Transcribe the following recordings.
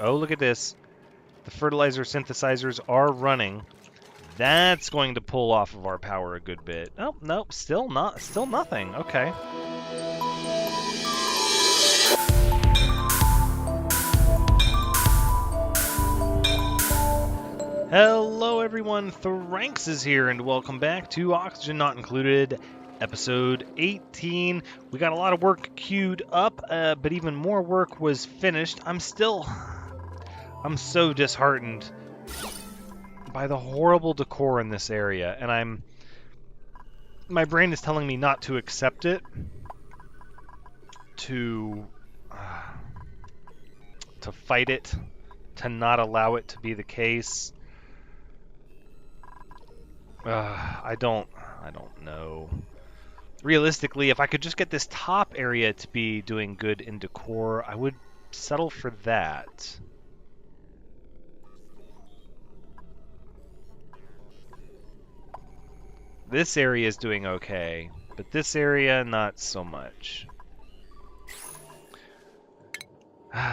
Oh, look at this. The fertilizer synthesizers are running. That's going to pull off of our power a good bit. Oh, nope, still nothing. Okay. Hello everyone, Thranxes here, and welcome back to Oxygen Not Included, episode 18. We got a lot of work queued up, but even more work was finished. I'm so disheartened by the horrible decor in this area, and my brain is telling me not to accept it, to fight it, to not allow it to be the case. I don't know. Realistically, if I could just get this top area to be doing good in decor, I would settle for that. This area is doing okay, but this area, not so much.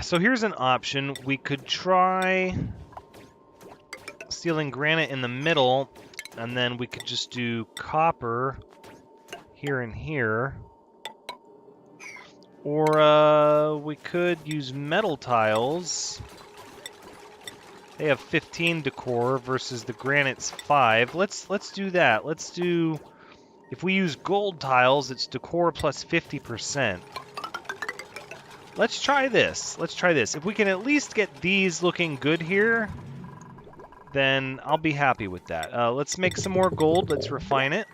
So here's an option. We could try stealing granite in the middle, and then we could just do copper here and here. Or we could use metal tiles. They have 15 decor versus the granite's 5. Let's do that. Let's do, if we use gold tiles, it's decor plus 50%. Let's try this. If we can at least get these looking good here, then I'll be happy with that. Let's make some more gold. Let's refine it.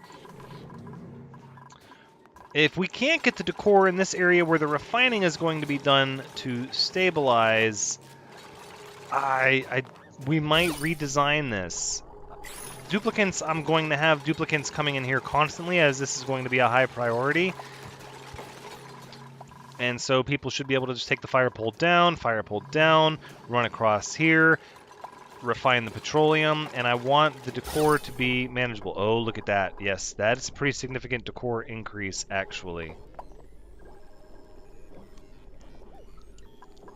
If we can't get the decor in this area where the refining is going to be done to stabilize, we might redesign this. Duplicants, I'm going to have duplicants coming in here constantly, as this is going to be a high priority. And so people should be able to just take the fire pole down, run across here, refine the petroleum, and I want the decor to be manageable. Oh, look at that. Yes, that's a pretty significant decor increase, actually.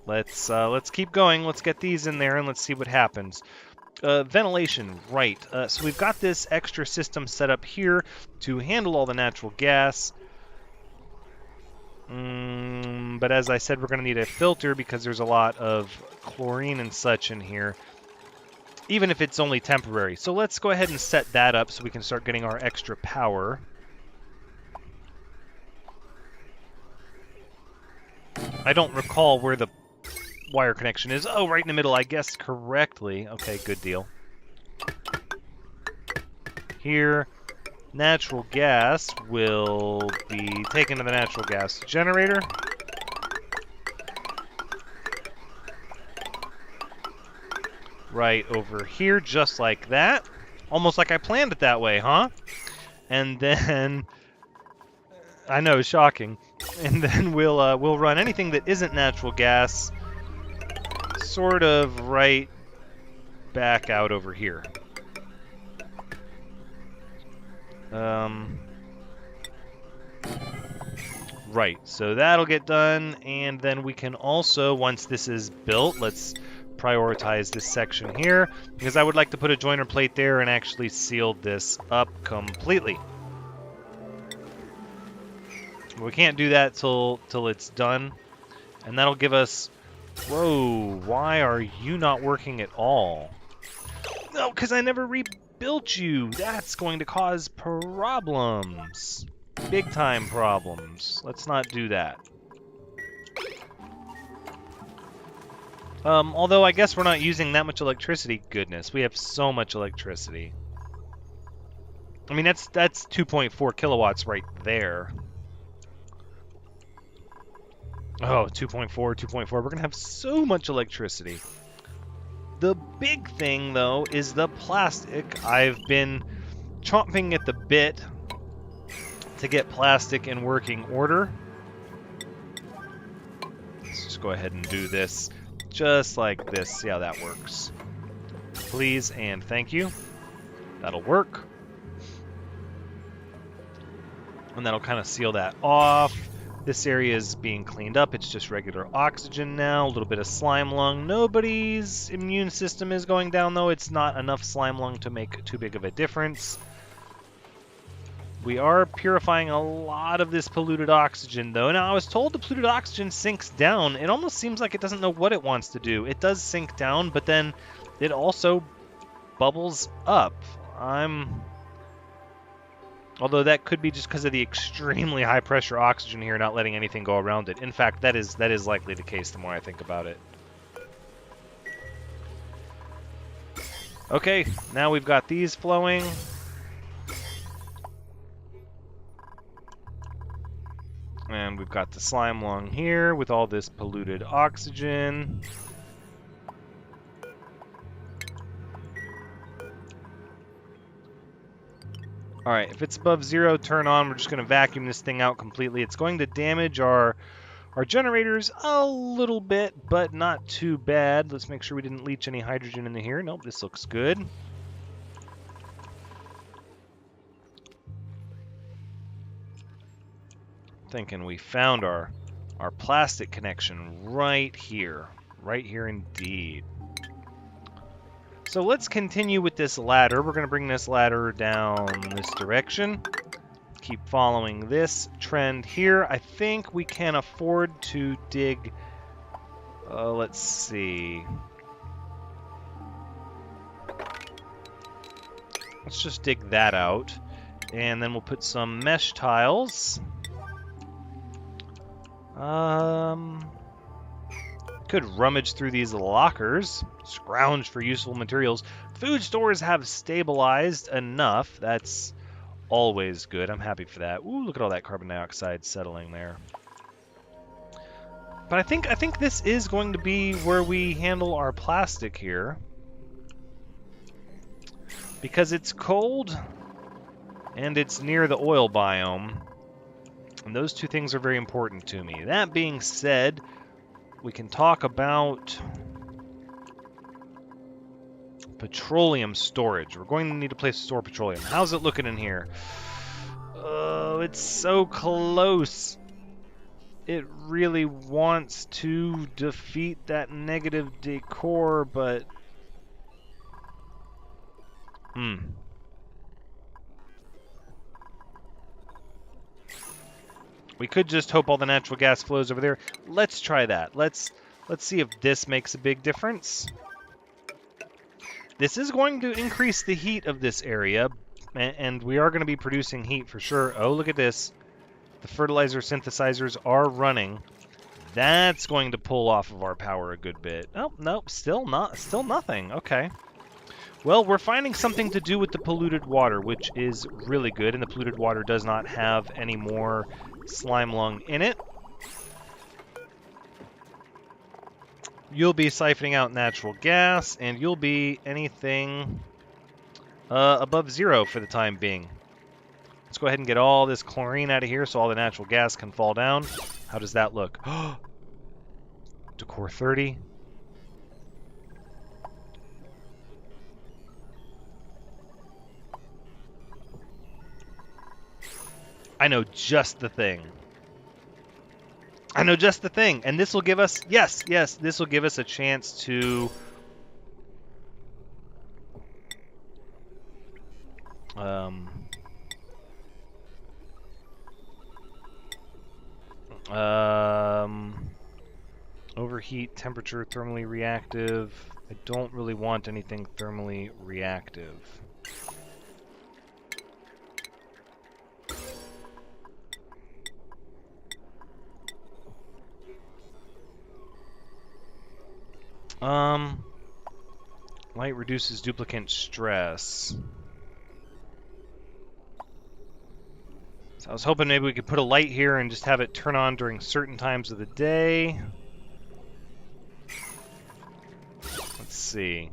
Let's keep going. Let's get these in there and let's see what happens. Ventilation, right. So we've got this extra system set up here to handle all the natural gas. But as I said, we're going to need a filter because there's a lot of chlorine and such in here, even if it's only temporary. So let's go ahead and set that up so we can start getting our extra power. I don't recall where the wire connection is. Oh, right in the middle, I guessed correctly. Okay, good deal. Here, natural gas will be taken to the natural gas generator. Right over here, just like that. Almost like I planned it that way, huh? And then, I know, shocking. And then we'll run anything that isn't natural gas sort of right back out over here. Right, so that'll get done, and then we can also, once this is built, let's prioritize this section here, because I would like to put a joiner plate there and actually seal this up completely. We can't do that till it's done, and that'll give us... Whoa, why are you not working at all? No, because I never rebuilt you. That's going to cause problems. Big time problems. Let's not do that. Although I guess we're not using that much electricity. Goodness, we have so much electricity. I mean, that's 2.4 kilowatts right there. Oh, 2.4, 2.4. We're going to have so much electricity. The big thing, though, is the plastic. I've been chomping at the bit to get plastic in working order. Let's just go ahead and do this just like this. See how that works. Please and thank you. That'll work. And that'll kind of seal that off. This area is being cleaned up. It's just regular oxygen now. A little bit of slime lung. Nobody's immune system is going down, though. It's not enough slime lung to make too big of a difference. We are purifying a lot of this polluted oxygen, though. Now, I was told the polluted oxygen sinks down. It almost seems like it doesn't know what it wants to do. It does sink down, but then it also bubbles up. Although that could be just because of the extremely high pressure oxygen here not letting anything go around it. In fact, that is likely the case the more I think about it. Okay, now we've got these flowing. And we've got the slime lung here with all this polluted oxygen. Alright, if it's above 0, turn on. We're just going to vacuum this thing out completely. It's going to damage our generators a little bit, but not too bad. Let's make sure we didn't leach any hydrogen into here. Nope, this looks good. Thinking we found our plastic connection right here. Right here indeed. So let's continue with this ladder. We're going to bring this ladder down this direction. Keep following this trend here. I think we can afford to dig... let's see. Let's just dig that out. And then we'll put some mesh tiles. Could rummage through these lockers, scrounge for useful materials. Food stores have stabilized enough. That's always good. I'm happy for that. Ooh, look at all that carbon dioxide settling there. But I think this is going to be where we handle our plastic here. Because it's cold and it's near the oil biome. And those two things are very important to me. That being said, we can talk about petroleum storage. We're going to need a place to store petroleum. How's it looking in here? Oh, it's so close. It really wants to defeat that negative decor, but... We could just hope all the natural gas flows over there. Let's try that. Let's see if this makes a big difference. This is going to increase the heat of this area, and we are going to be producing heat for sure. Oh, look at this. The fertilizer synthesizers are running. That's going to pull off of our power a good bit. Oh, nope, still nothing. Okay. Well, we're finding something to do with the polluted water, which is really good, and the polluted water does not have any more slime lung in it. You'll be siphoning out natural gas, and you'll be anything above 0 for the time being. Let's go ahead and get all this chlorine out of here so all the natural gas can fall down. How does that look? Decor 30. I know just the thing. I know just the thing. And this will give us... Yes, this will give us a chance to... overheat, temperature, thermally reactive. I don't really want anything thermally reactive. Light reduces duplicant stress. So I was hoping maybe we could put a light here and just have it turn on during certain times of the day. Let's see.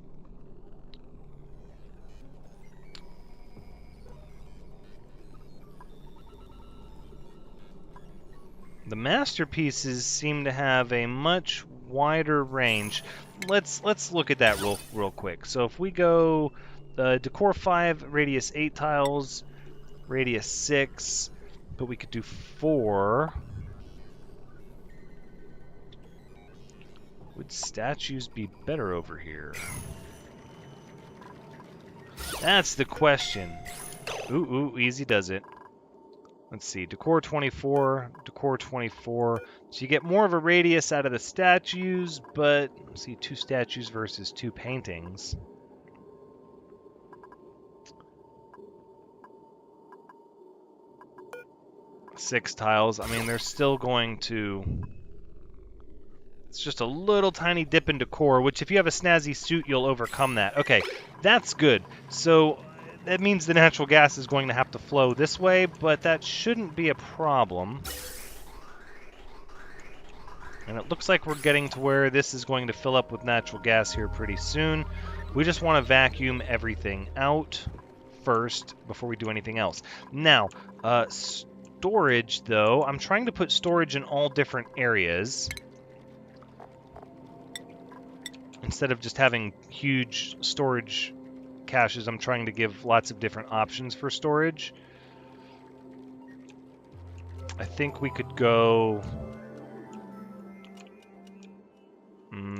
The masterpieces seem to have a much wider range. Let's look at that real quick. So if we go decor 5, radius 8 tiles, radius 6, but we could do 4. Would statues be better over here? That's the question. Ooh, easy does it. Let's see, decor 24, decor 24. So you get more of a radius out of the statues, but let's see, 2 statues versus 2 paintings. Six tiles. I mean, they're still going to... It's just a little tiny dip in decor, which if you have a snazzy suit, you'll overcome that. Okay, that's good. So that means the natural gas is going to have to flow this way, but that shouldn't be a problem. And it looks like we're getting to where this is going to fill up with natural gas here pretty soon. We just want to vacuum everything out first before we do anything else. Now, storage, though. I'm trying to put storage in all different areas, instead of just having huge storage caches. I'm trying to give lots of different options for storage. I think we could go...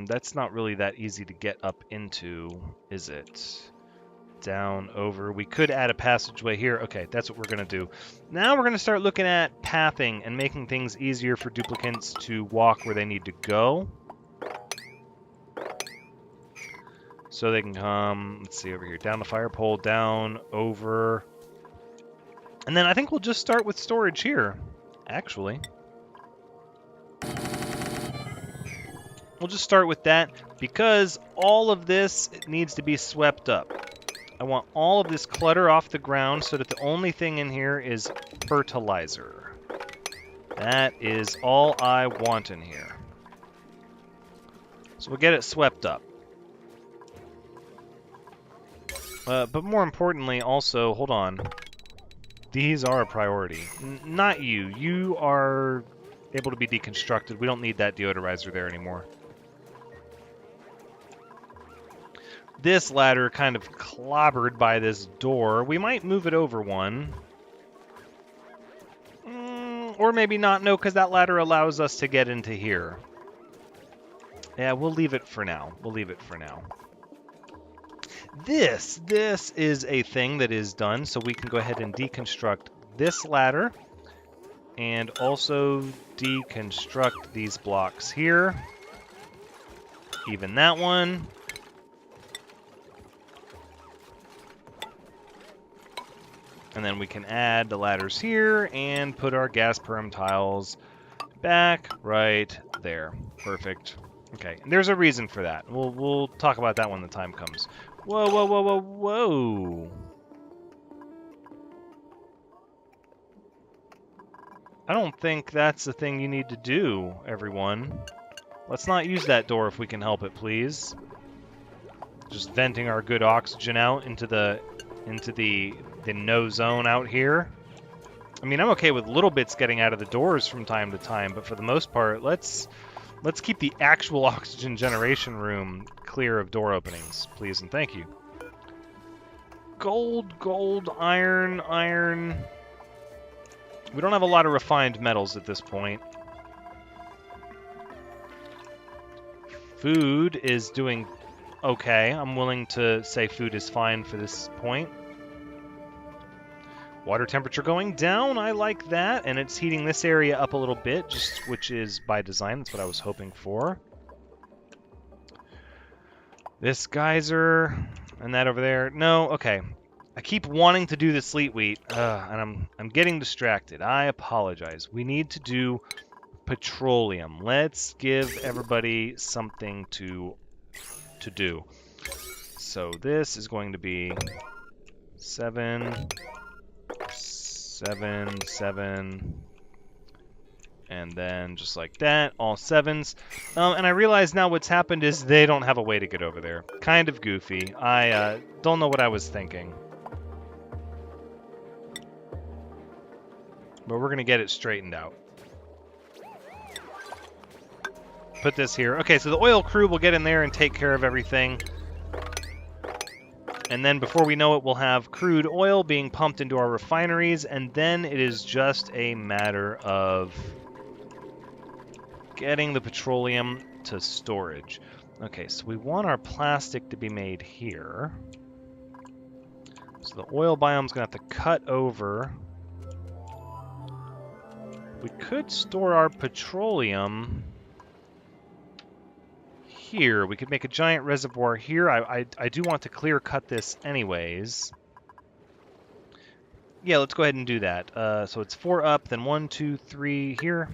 that's not really that easy to get up into, is it? Down, over. We could add a passageway here. Okay, that's what we're going to do. Now we're going to start looking at pathing and making things easier for duplicants to walk where they need to go. So they can come, let's see, over here, down the fire pole, down, over. And then I think we'll just start with storage here, actually. We'll just start with that, because all of this needs to be swept up. I want all of this clutter off the ground so that the only thing in here is fertilizer. That is all I want in here. So we'll get it swept up. But more importantly, also, hold on. These are a priority. Not you. You are able to be deconstructed. We don't need that deodorizer there anymore. This ladder kind of clobbered by this door. We might move it over one. Or maybe not. No, because that ladder allows us to get into here. Yeah, we'll leave it for now. We'll leave it for now. This is a thing that is done, so we can go ahead and deconstruct this ladder. And also deconstruct these blocks here. Even that one. And then we can add the ladders here and put our gas perm tiles back right there. Perfect. Okay, and there's a reason for that. We'll talk about that when the time comes. Whoa, whoa, whoa, whoa, whoa. I don't think that's the thing you need to do, everyone. Let's not use that door if we can help it, please. Just venting our good oxygen out into the no zone out here. I mean, I'm okay with little bits getting out of the doors from time to time, but for the most part, let's keep the actual oxygen generation room clear of door openings, please, and thank you. Gold, gold, iron, iron. We don't have a lot of refined metals at this point. Food is doing okay. I'm willing to say food is fine for this point. Water temperature going down, I like that, and it's heating this area up a little bit, which is by design. That's what I was hoping for. This geyser, and that over there. No, okay. I keep wanting to do the sleet wheat, and I'm getting distracted. I apologize. We need to do petroleum. Let's give everybody something to do. So this is going to be 7, 7, 7, and then just like that, all 7s. And I realize now what's happened is they don't have a way to get over there. Kind of goofy. I don't know what I was thinking. But we're going to get it straightened out. Put this here. Okay, so the oil crew will get in there and take care of everything. And then before we know it, we'll have crude oil being pumped into our refineries, and then it is just a matter of getting the petroleum to storage. Okay, so we want our plastic to be made here. So the oil biome's going to have to cut over. We could store our petroleum here. We could make a giant reservoir here. I do want to clear cut this anyways. Yeah, let's go ahead and do that. So it's 4 up, then 1, 2, 3 here.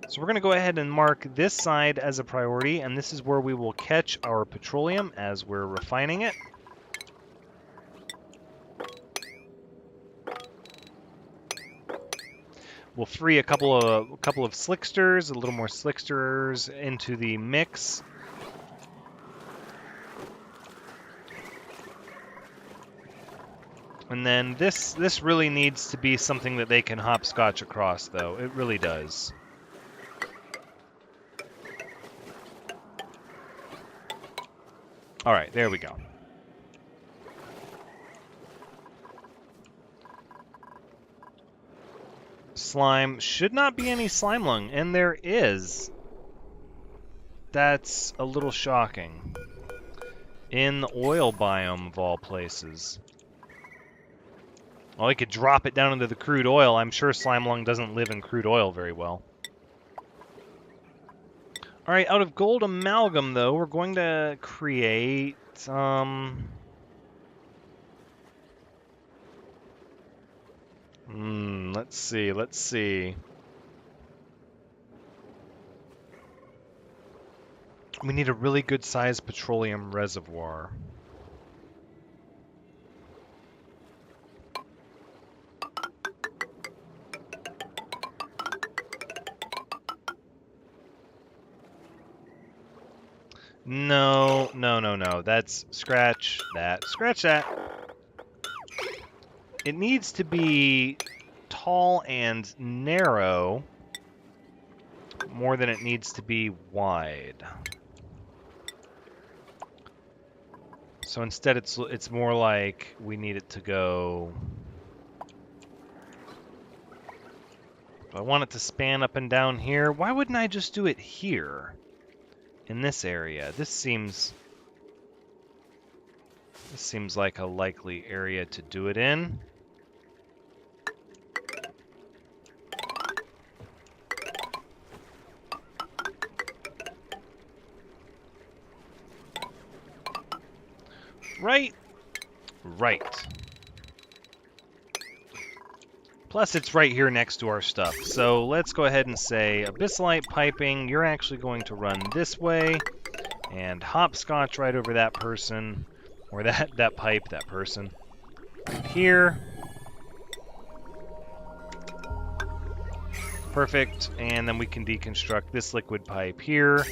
So we're going to go ahead and mark this side as a priority, and this is where we will catch our petroleum as we're refining it. We'll free a couple of slicksters, a little more slicksters into the mix. And then this really needs to be something that they can hopscotch across, though. It really does. All right, there we go. Slime. Should not be any slime lung, and there is. That's a little shocking. In the oil biome, of all places. Well, we could drop it down into the crude oil. I'm sure slime lung doesn't live in crude oil very well. All right, out of gold amalgam, though, we're going to create... let's see. We need a really good-sized petroleum reservoir. No. That's... Scratch that. Scratch that. It needs to be tall and narrow more than it needs to be wide. So instead it's more like we need it to go... I want it to span up and down here. Why wouldn't I just do it here? In this area. This seems like a likely area to do it in. Right. Plus, it's right here next to our stuff. So let's go ahead and say abyssalite piping. You're actually going to run this way, and hopscotch right over that person, or that pipe, that person. Right here. Perfect. And then we can deconstruct this liquid pipe here.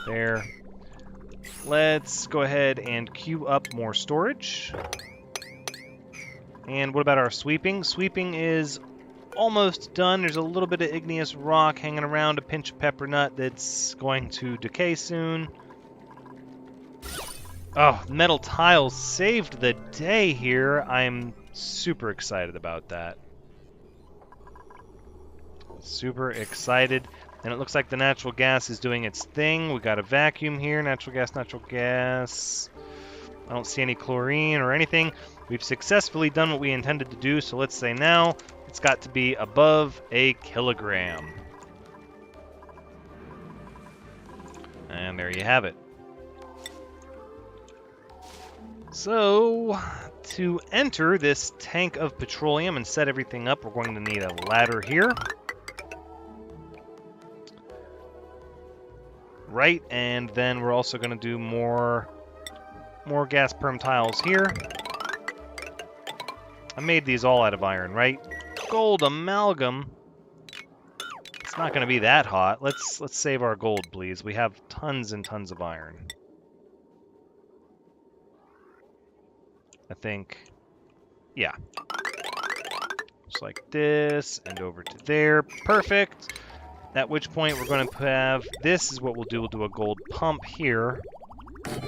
There. Let's go ahead and queue up more storage. And what about our sweeping? Sweeping is almost done. There's a little bit of igneous rock hanging around, a pinch of pepper nut that's going to decay soon. Oh, metal tiles saved the day here. I'm super excited about that. Super excited. And it looks like the natural gas is doing its thing. We got a vacuum here. Natural gas. I don't see any chlorine or anything. We've successfully done what we intended to do, so let's say now it's got to be above a kilogram. And there you have it. So, to enter this tank of petroleum and set everything up, we're going to need a ladder here. Right, and then we're also going to do more gas perm tiles here. I made these all out of iron, right? Gold amalgam. It's not going to be that hot. Let's save our gold, please. We have tons and tons of iron. I think, yeah. Just like this, and over to there. Perfect. At which point we're going to have, this is what we'll do. We'll do a gold pump here,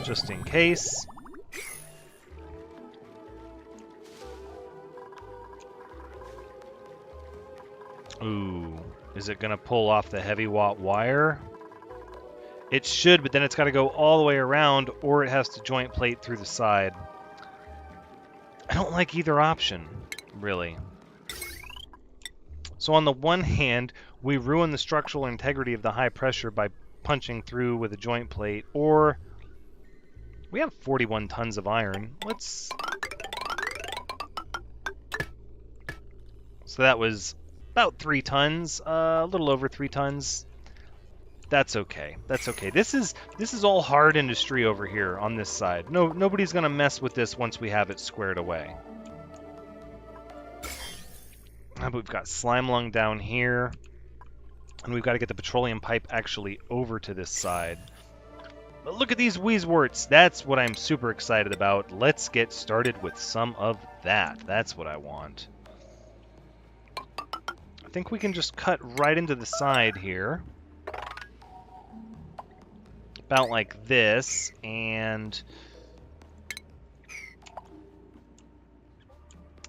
just in case. Ooh. Is it going to pull off the heavy watt wire? It should, but then it's got to go all the way around, or it has to joint plate through the side. I don't like either option, really. So on the one hand, we ruin the structural integrity of the high pressure by punching through with a joint plate, or we have 41 tons of iron. Let's... So that was about 3 tons, a little over 3 tons. That's okay. That's okay. This is all hard industry over here on this side. Nobody's gonna mess with this once we have it squared away. But we've got slime lung down here, and we've got to get the petroleum pipe actually over to this side. But look at these wheezeworts. That's what I'm super excited about. Let's get started with some of that. That's what I want. I think we can just cut right into the side here. About like this, and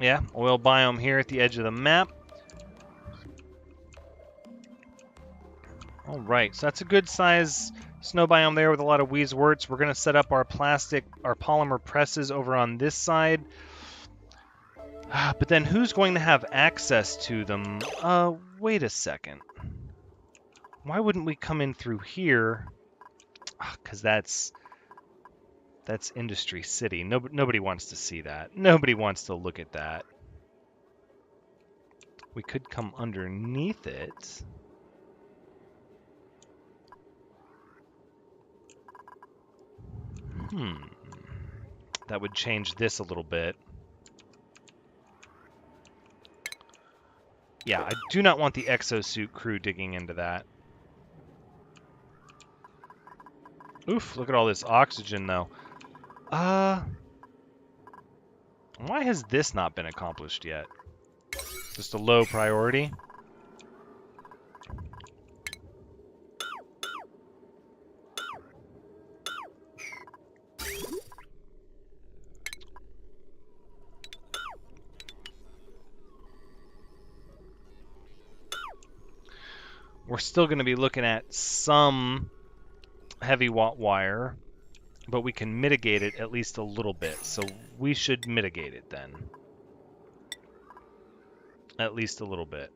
yeah, oil biome here at the edge of the map. All right, so that's a good size snow biome there with a lot of wheezeworts. We're going to set up our polymer presses over on this side. But then who's going to have access to them? Wait a second. Why wouldn't we come in through here? Because that's Industry City. Nobody wants to see that. Nobody wants to look at that. We could come underneath it. That would change this a little bit. Yeah, I do not want the exosuit crew digging into that. Oof, look at all this oxygen, though. Why has this not been accomplished yet? Just a low priority? We're still going to be looking at some heavy watt wire, but we can mitigate it at least a little bit. So we should mitigate it then. At least a little bit.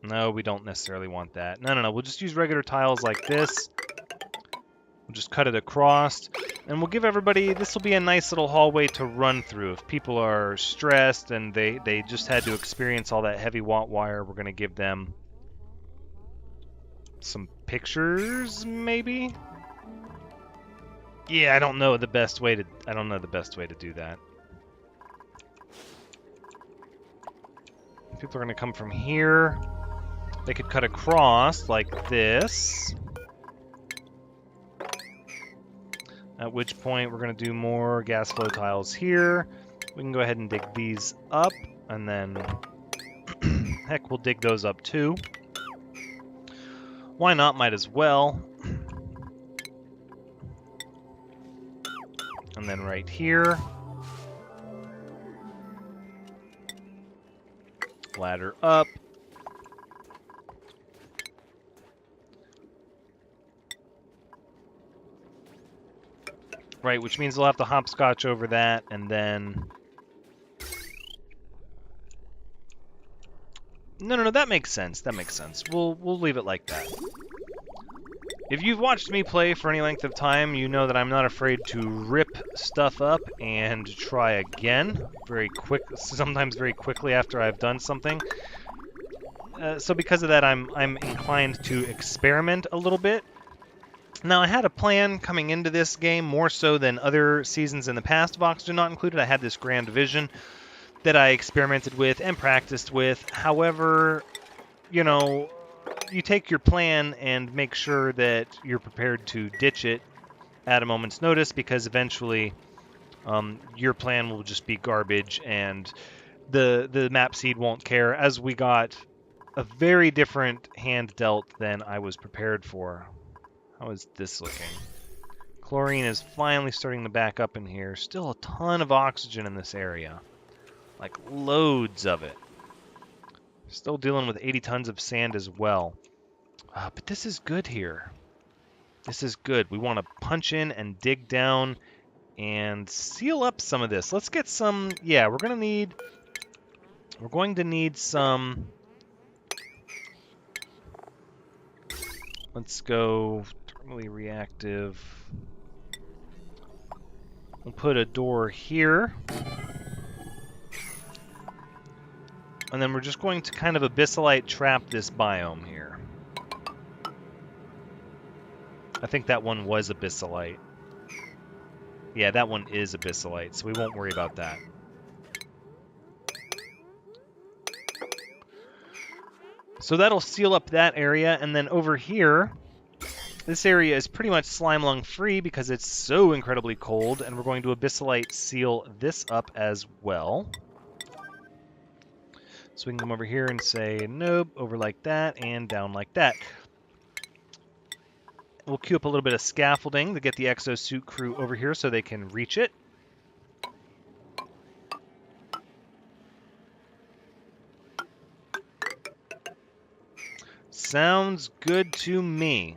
No, we don't necessarily want that. No. We'll just use regular tiles like this. We'll just cut it across. And we'll give everybody... This will be a nice little hallway to run through. If people are stressed and they just had to experience all that heavy watt wire, we're going to give them some pictures, maybe? Yeah, I don't know the best way to do that. People are going to come from here. They could cut across like this. At which point we're going to do more gas flow tiles here. We can go ahead and dig these up, and then heck, we'll dig those up too. Why not? Might as well. And then right here, ladder up. Right, which means they'll have to hopscotch over that, and then... No, that makes sense. That makes sense. We'll leave it like that. If you've watched me play for any length of time, you know that I'm not afraid to rip stuff up and try again sometimes very quickly after I've done something. So because of that, I'm inclined to experiment a little bit. Now, I had a plan coming into this game, more so than other seasons in the past of Oxygen Not Included. I had this grand vision that I experimented with and practiced with. However, you know, you take your plan and make sure that you're prepared to ditch it at a moment's notice, because eventually your plan will just be garbage and the map seed won't care, as we got a very different hand dealt than I was prepared for. How is this looking? Chlorine is finally starting to back up in here. Still a ton of oxygen in this area. Like, loads of it. Still dealing with 80 tons of sand as well. But this is good here. This is good. We want to punch in and dig down and seal up some of this. Let's get some... Yeah, we're going to need some... Let's go thermally reactive. We'll put a door here. And then we're just going to kind of abyssalite trap this biome here. I think that one was abyssalite. Yeah, that one is abyssalite, so we won't worry about that. So that'll seal up that area, and then over here, this area is pretty much slime lung free because it's so incredibly cold, and we're going to abyssalite seal this up as well. So we can come over here and say, nope, over like that, and down like that. We'll queue up a little bit of scaffolding to get the exosuit crew over here so they can reach it. Sounds good to me.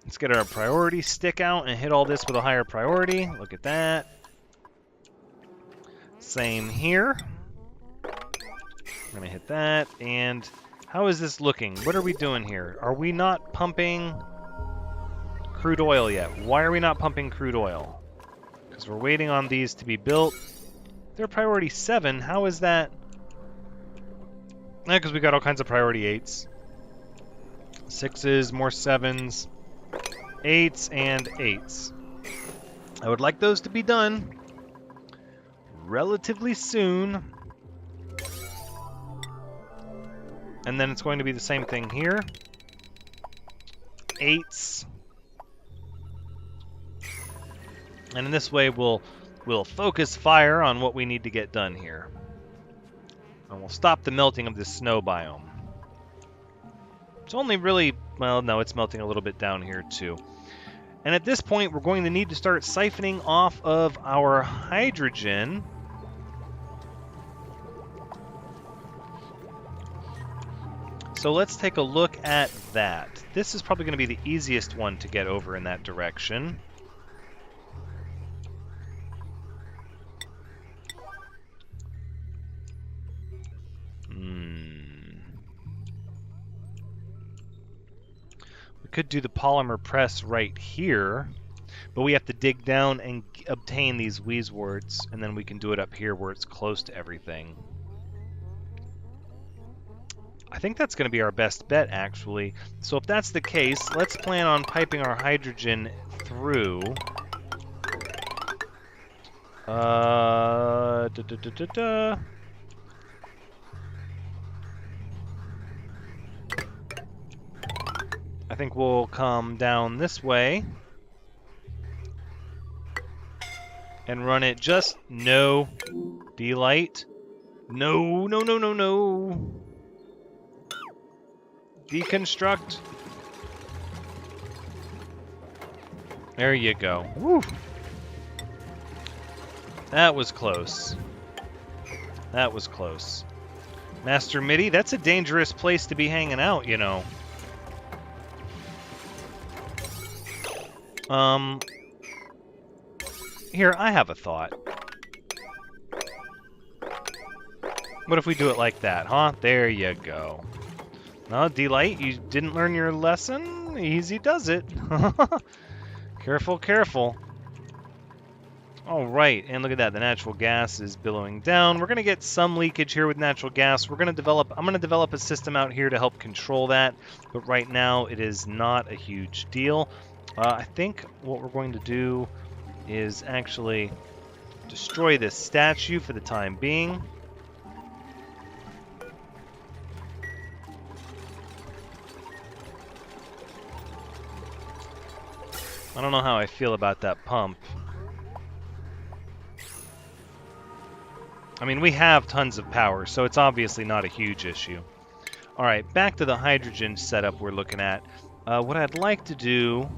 Let's get our priority stick out and hit all this with a higher priority. Look at that. Same here. I'm going to hit that. And how is this looking? What are we doing here? Are we not pumping crude oil yet? Why are we not pumping crude oil? Because we're waiting on these to be built. They're priority 7. How is that? Because we got all kinds of priority 8s. 6s, more 7s, 8s, and 8s. I would like those to be done relatively soon. And then it's going to be the same thing here. 8s. And in this way, we'll focus fire on what we need to get done here. And we'll stop the melting of this snow biome. It's only really... Well, no, it's melting a little bit down here, too. And at this point, we're going to need to start siphoning off of our hydrogen. So let's take a look at that. This is probably going to be the easiest one to get over in that direction. We could do the polymer press right here, but we have to dig down and obtain these wheezeworts, and then we can do it up here where it's close to everything. I think that's going to be our best bet, actually. So if that's the case, let's plan on piping our hydrogen through. I think we'll come down this way and run it just... No. Delight. No, no, no, no, no. Deconstruct. There you go. Woo. That was close. That was close. Master MIDI, that's a dangerous place to be hanging out, you know. Here, I have a thought. What if we do it like that, huh? There you go. No, Delight, you didn't learn your lesson? Easy does it. Careful, careful. Alright, and look at that. The natural gas is billowing down. We're going to get some leakage here with natural gas. I'm going to develop a system out here to help control that. But right now, it is not a huge deal. I think what we're going to do is actually destroy this statue for the time being. I don't know how I feel about that pump. I mean, we have tons of power, so it's obviously not a huge issue. Alright, back to the hydrogen setup we're looking at. What I'd like to do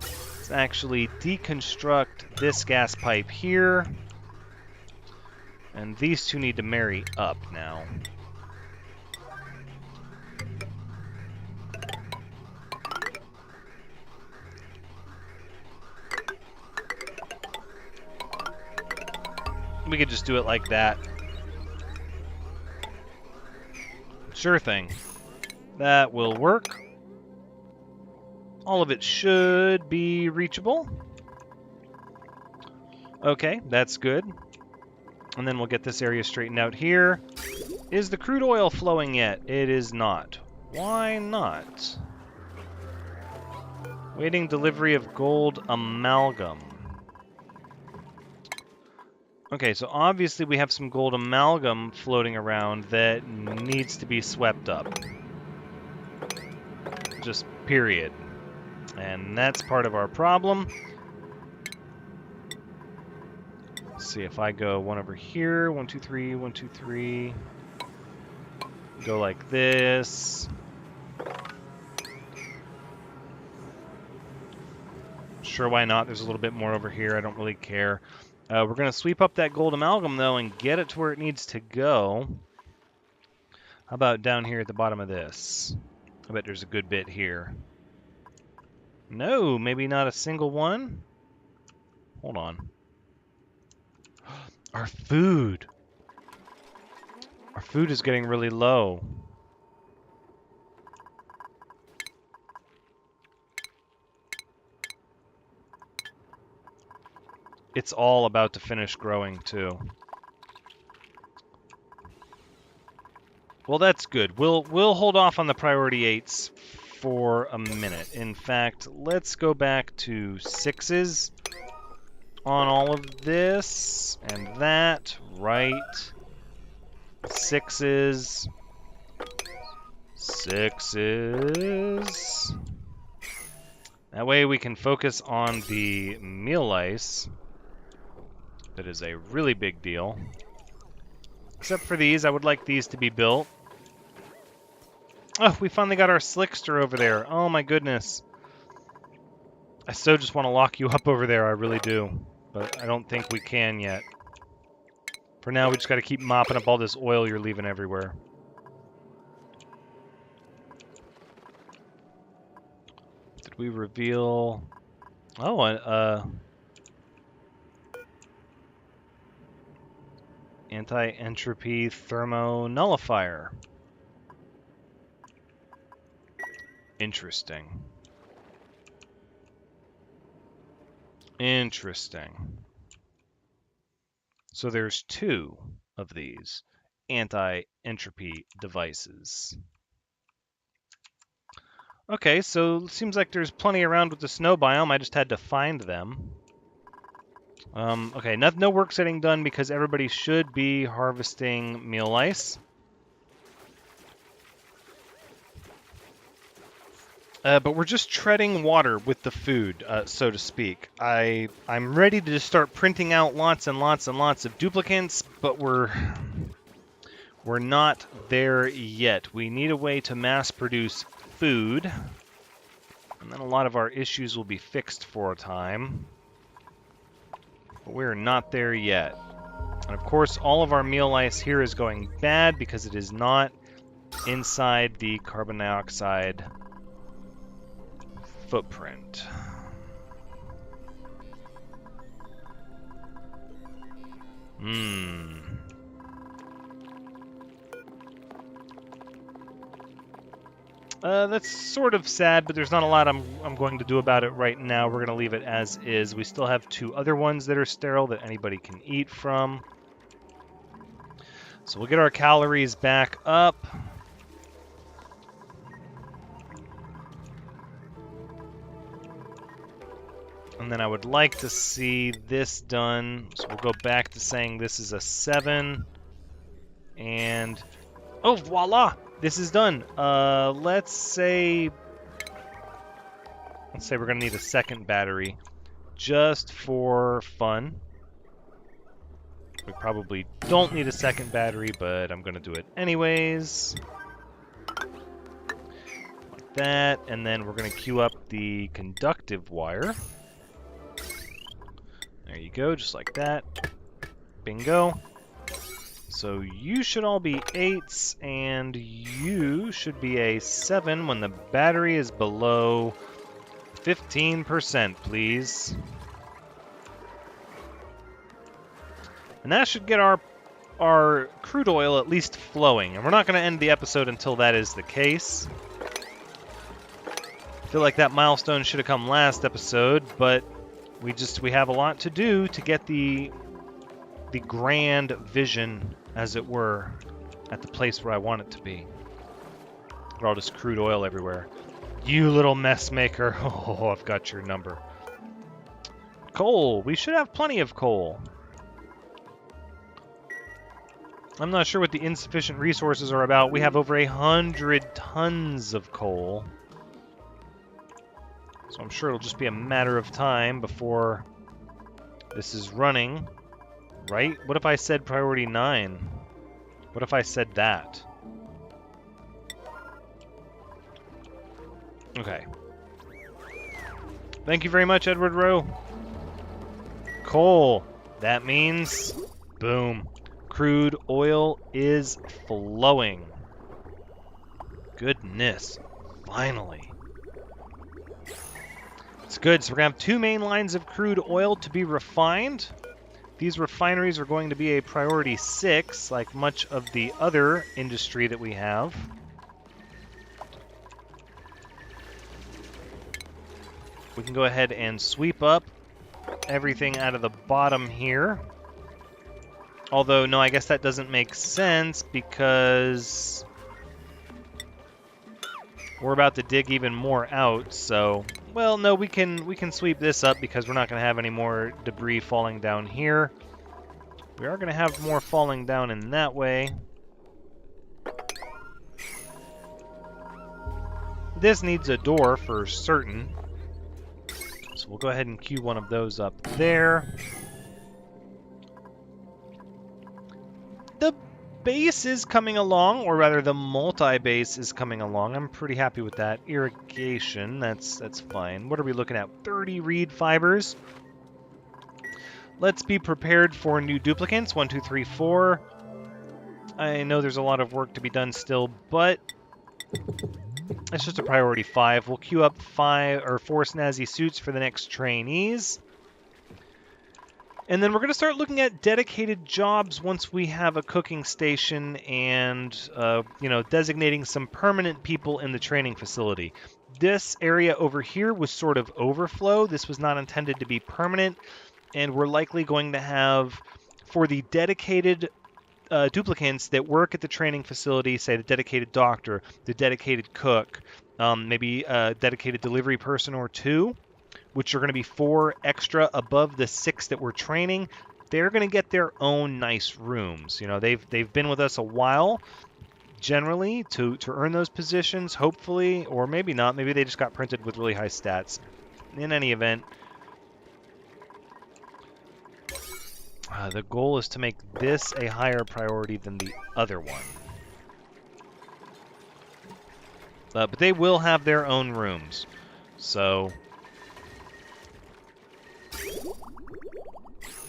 is actually deconstruct this gas pipe here. And these two need to marry up now. We could just do it like that. Sure thing. That will work. All of it should be reachable. Okay, that's good. And then we'll get this area straightened out here. Is the crude oil flowing yet? It is not. Why not? Waiting delivery of gold amalgam. Okay, so obviously we have some gold amalgam floating around that needs to be swept up. Just period. And that's part of our problem. Let's see if I go one over here, 1, 2, 3, 1, 2, 3. Go like this. Sure, why not? There's a little bit more over here. I don't really care. We're going to sweep up that gold amalgam, though, and get it to where it needs to go. How about down here at the bottom of this? I bet there's a good bit here. No, maybe not a single one. Hold on. Our food. Our food is getting really low. It's all about to finish growing, too. Well, that's good. We'll hold off on the priority 8s for a minute. In fact, let's go back to 6s on all of this and that. Right. 6s. 6s. That way we can focus on the meal ice. That is a really big deal. Except for these, I would like these to be built. Oh, we finally got our slickster over there. Oh my goodness. I so just want to lock you up over there, I really do. But I don't think we can yet. For now, we just got to keep mopping up all this oil you're leaving everywhere. Did we reveal... Oh, anti-entropy thermo-nullifier. Interesting. Interesting. So there's 2 of these anti-entropy devices. Okay, so it seems like there's plenty around with the snow biome. I just had to find them. Okay, no work setting done because everybody should be harvesting meal ice. But we're just treading water with the food, so to speak. I'm ready to just start printing out lots and lots and lots of duplicants, but we're not there yet. We need a way to mass produce food, and then a lot of our issues will be fixed for a time. But we're not there yet. And of course, all of our meal ice here is going bad because it is not inside the carbon dioxide footprint. That's sort of sad, but there's not a lot I'm going to do about it right now. We're going to leave it as is. We still have 2 other ones that are sterile that anybody can eat from. So we'll get our calories back up. And then I would like to see this done. So we'll go back to saying this is a 7. And, oh, voila! This is done. Let's say we're going to need a second battery just for fun. We probably don't need a second battery, but I'm going to do it anyways. Like that. And then we're going to queue up the conductive wire. There you go, just like that. Bingo. So you should all be 8s, and you should be a 7 when the battery is below 15%, please. And that should get our crude oil at least flowing. And we're not going to end the episode until that is the case. I feel like that milestone should have come last episode, but we have a lot to do to get the grand vision, as it were, at the place where I want it to be. Look at all this crude oil everywhere. You little mess maker. Oh, I've got your number. Coal. We should have plenty of coal. I'm not sure what the insufficient resources are about. We have over 100 tons of coal. So I'm sure it'll just be a matter of time before this is running. Right? What if I said priority 9? What if I said that? Okay. Thank you very much, Edward Rowe. Coal. That means, boom. Crude oil is flowing. Goodness. Finally. It's good. So we're going to have 2 main lines of crude oil to be refined. These refineries are going to be a priority 6, like much of the other industry that we have. We can go ahead and sweep up everything out of the bottom here. Although, no, I guess that doesn't make sense because we're about to dig even more out, so... Well, no, we can sweep this up because we're not going to have any more debris falling down here. We are going to have more falling down in that way. This needs a door for certain. So we'll go ahead and queue one of those up there. The base is coming along, or rather the multi-base is coming along. I'm pretty happy with that. Irrigation, that's fine. What are we looking at? 30 reed fibers. Let's be prepared for new duplicants. 1, 2, 3, 4. I know there's a lot of work to be done still, but it's just a priority 5. We'll queue up 4 snazzy suits for the next trainees. And then we're going to start looking at dedicated jobs once we have a cooking station and, designating some permanent people in the training facility. This area over here was sort of overflow. This was not intended to be permanent, and we're likely going to have, for the dedicated duplicants that work at the training facility, say the dedicated doctor, the dedicated cook, maybe a dedicated delivery person or 2, which are going to be 4 extra above the 6 that we're training. They're going to get their own nice rooms. You know, they've been with us a while, generally, to earn those positions, hopefully, or maybe not. Maybe they just got printed with really high stats. In any event, the goal is to make this a higher priority than the other one. But they will have their own rooms. So...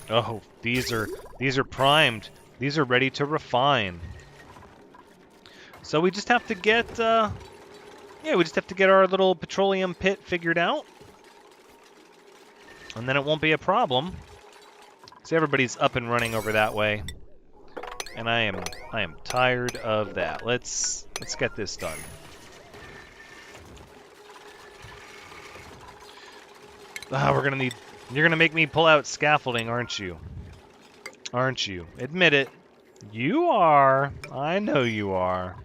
Oh, these are primed. These are ready to refine. So we just have to get, we just have to get our little petroleum pit figured out, and then it won't be a problem. So everybody's up and running over that way, and I am tired of that. Let's get this done. We're gonna need. You're going to make me pull out scaffolding, aren't you? Aren't you? Admit it. You are. I know you are.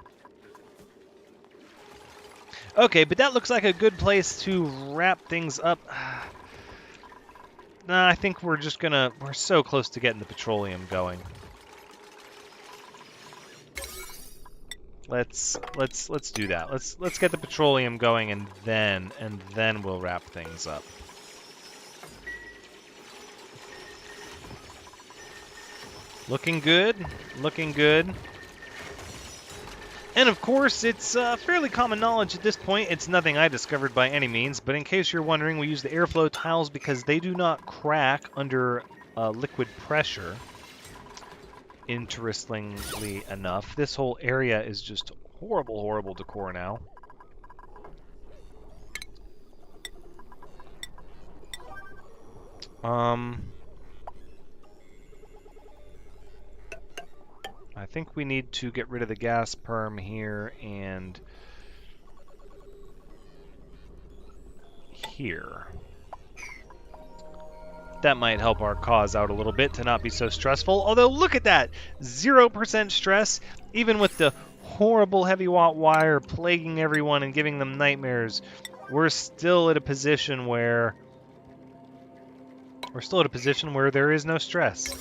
Okay, but that looks like a good place to wrap things up. Nah, I think we're just going to... We're so close to getting the petroleum going. Let's do that. Let's get the petroleum going, and then we'll wrap things up. Looking good, looking good. And of course, it's fairly common knowledge at this point. It's nothing I discovered by any means, but in case you're wondering, we use the airflow tiles because they do not crack under liquid pressure. interestingly enough. This whole area is just horrible, horrible decor now. I think we need to get rid of the gas perm here and here. That might help our cause out a little bit to not be so stressful. Although, look at that! 0% stress, even with the horrible heavy watt wire plaguing everyone and giving them nightmares. We're still at a position where there is no stress.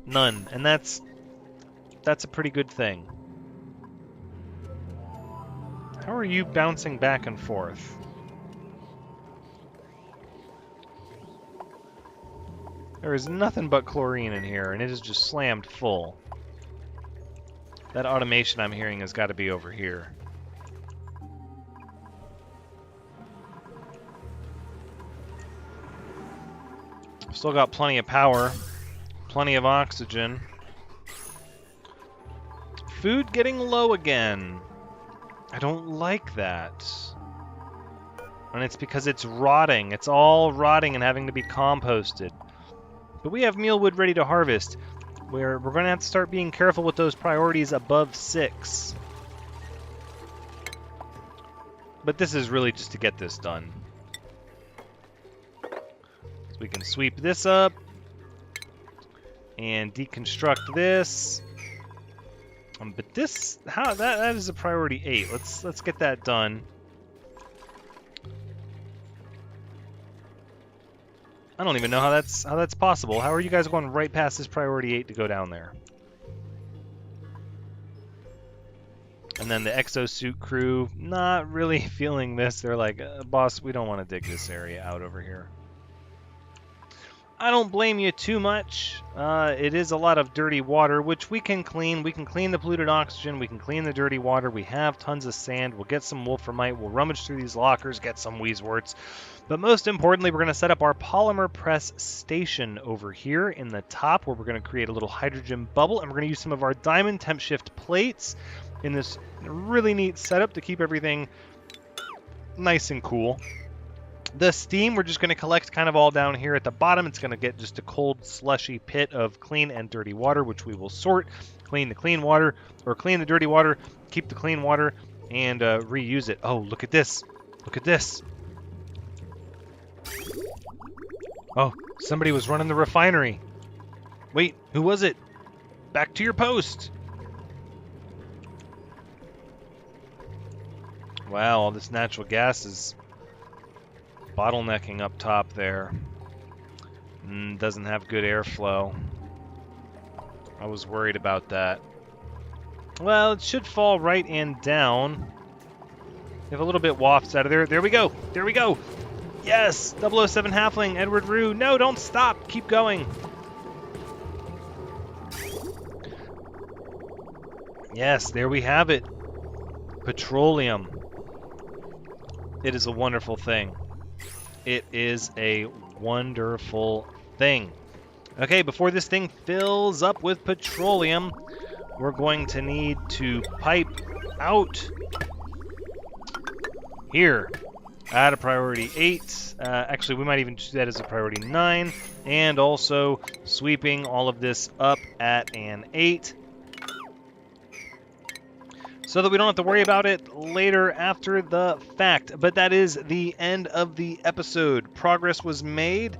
None. And that's a pretty good thing. How are you bouncing back and forth? There is nothing but chlorine in here, and it is just slammed full. That automation I'm hearing has got to be over here. Still got plenty of power, plenty of oxygen. Food getting low again. I don't like that. And it's because it's rotting. It's all rotting and having to be composted. But we have mealwood ready to harvest. We're going to have to start being careful with those priorities above 6. But this is really just to get this done. So we can sweep this up and deconstruct this. But this, that is a priority 8. Let's get that done. I don't even know how that's possible. How are you guys going right past this priority 8 to go down there? And then the exosuit crew, not really feeling this. They're like, boss, we don't want to dig this area out over here. I don't blame you too much. It is a lot of dirty water, which we can clean. We can clean the polluted oxygen. We can clean the dirty water. We have tons of sand. We'll get some wolframite. We'll rummage through these lockers, get some wheezeworts. But most importantly, we're going to set up our polymer press station over here in the top, where we're going to create a little hydrogen bubble, and we're going to use some of our diamond temp shift plates in this really neat setup to keep everything nice and cool. The steam, we're just going to collect kind of all down here at the bottom. It's going to get just a cold, slushy pit of clean and dirty water, which we will sort, clean the clean water, or clean the dirty water, keep the clean water, and reuse it. Oh, look at this. Look at this. Oh, somebody was running the refinery. Wait, who was it? Back to your post. Wow, all this natural gas is bottlenecking up top there. Doesn't have good airflow. I was worried about that. Well, it should fall right and down. If a little bit wafts out of there. There we go. There we go. Yes! 007 Halfling, Edward Rue. No, don't stop. Keep going. Yes, there we have it. Petroleum. It is a wonderful thing. It is a wonderful thing. Okay, before this thing fills up with petroleum, we're going to need to pipe out here at a priority 8. Actually, we might even do that as a priority 9. And also sweeping all of this up at an 8. So that we don't have to worry about it later after the fact. But that is the end of the episode. Progress was made,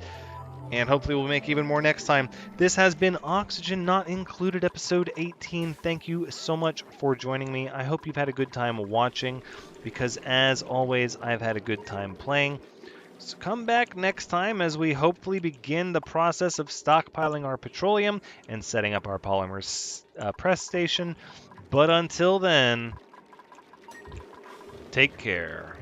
and hopefully we'll make even more next time. This has been Oxygen Not Included, episode 18. Thank you so much for joining me. I hope you've had a good time watching, because as always, I've had a good time playing. So come back next time as we hopefully begin the process of stockpiling our petroleum and setting up our polymer press station. But until then, take care.